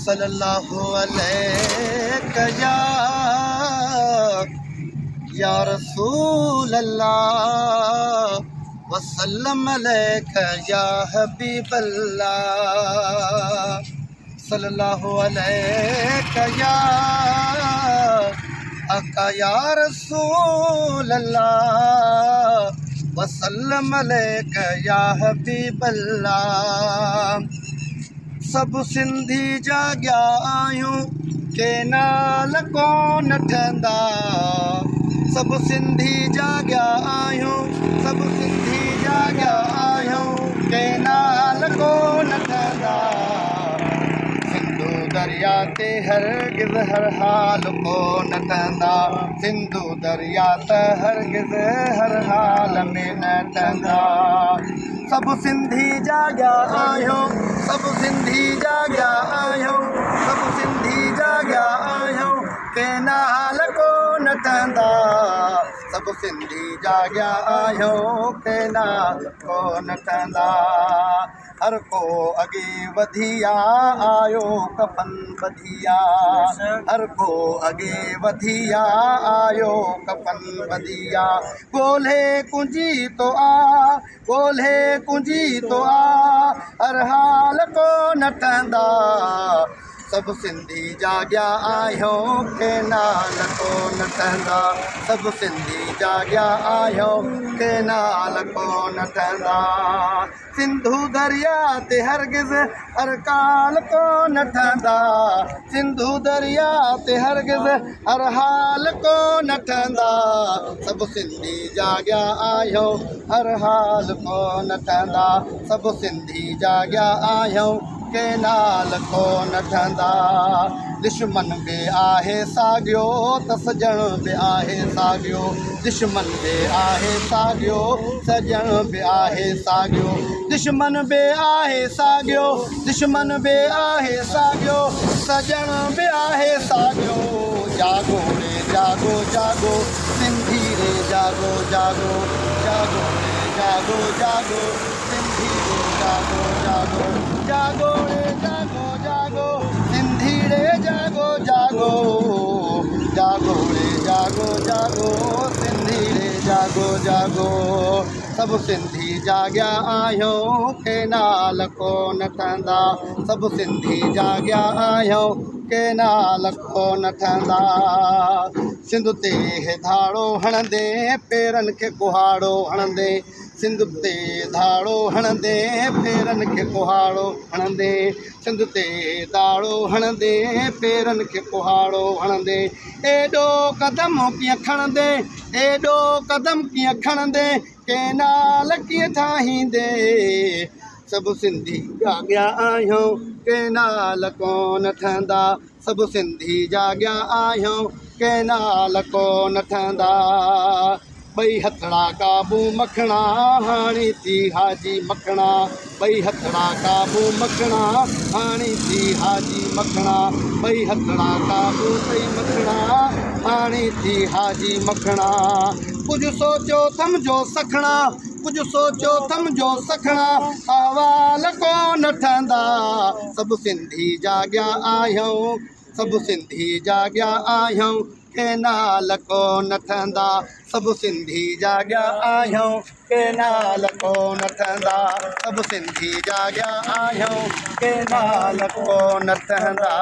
सल्लल्लाहु अलैहि या रसूल अल्लाह वसल्लम अलैका या हबीब अल्लाह सल्लल्लाहु अलैका या आका या रसूल अल्लाह वसल्लम अलैका या हबीब अल्लाह। सब सिंधी जाॻिया आहियूं के नाल कोन ठहंदा। सब सिंधी जाॻिया आहियूं, सब सिंधी जाॻिया आहियूं के नाल कोन ठहंदा। सिंधु दरिया ते हरगिज़ हर हाल कोन ठहंदा। सिंधु दरिया त हरगिज़ हर हाल में न ठहंदा। सब सिंधी जाॻिया आहियूं, सब सिंधी जाॻिया आहियूं, सब सिंधी जाॻिया आहियूं के नाल कोन ठहंदा। सब सिंधी जाॻिया आहियूं के नाल कोन ठहंदा। हर को अॻे वधिया आयो कफन ॿधिया। हर को अॻे वधिया आयो कफन ॿधिया। ॻोल्हे कुंजी तो आ, ॻोल्हे कुंजी तो आ हर हाल कोन ठहंदा। सब सिंधी जाॻिया आहियूं के नाल कोन ठहंदा। सब सिंधी जाॻिया आहियूं के नाल कोन ठहंदा। सिंधु दरिया ते हरगिज़ हर काल कोन ठहंदा। सिंधु दरिया ते हरगिज़ हर हाल कोन ठहंदा। सब सिंधी जाॻिया आहियूं हर हाल कोन ठहंदा। सब सिंधी जाॻिया आहियूं के नाल कोन ठहंदा। दुश्मन बि आहे साॻियो त सॼण बि आहे साॻियो। दुश्मन बि आहे साॻियो, सॼण बि आहे साॻियो। दुश्मन बि आहे साॻियो, दुश्मन बि आहे साॻियो, सॼण बि आहे साॻियो। जाॻो रे जाॻो जाॻो सिंधी रे जाॻो जाॻो, जाॻो रे जाॻो जाॻो सिंधी रे जाॻो जाॻो, जाॻो रे जाॻो जाॻो सिंधी रे जाॻो जाॻो, जाॻो रे जाॻो जाॻो सिंधी रे जाॻो जाॻो। सब सिंधी जाॻिया आहियूं के नाल कोन ठहंदा। सब सिंधी जाॻिया आहियूं के नाल कोन ठहंदा। सिंध ते धाड़ो हणंदे पेरनि खे कुहाड़ो हणंदे। सिंध ते धाड़ो हणंदे पेरनि खे कुहाड़ो हणंदे। सिंध ते धाड़ो हणंदे पेरनि खे कुहाड़ो हणंदे। एॾो कदम कीअं खणंदे, एॾो कदम कीअं खणंदे के नाल कीअं ठाहींदे। सब सिंधी जाॻिया आहियूं के नाल कोन ठहंदा। सब सिंधी जाॻिया आहियूं के नाल कोन ठहंदा। ॿई हथड़ा काबू मखणा हाणी थी हाजी मखणा। ॿई हथड़ा काबू मखणा हाणी थी हाजी मखणा। ॿई हथड़ा काबू ॿई मखणा हाणी थी हाजी मखणा। कुझु सोचियो थमजो सखणा, कुझु सोचियो थमजो सखणा अहवाल कोन ठहंदा। सब सिंधी जाॻिया आहियूं, सब सिंधी जाॻिया आहियूं के नाल कोन ठहंदा। सब सिंधी जाॻिया आहियूं के नाल कोन ठहंदा। सब सिंधी जाॻिया आहियूं के नाल कोन ठहंदा।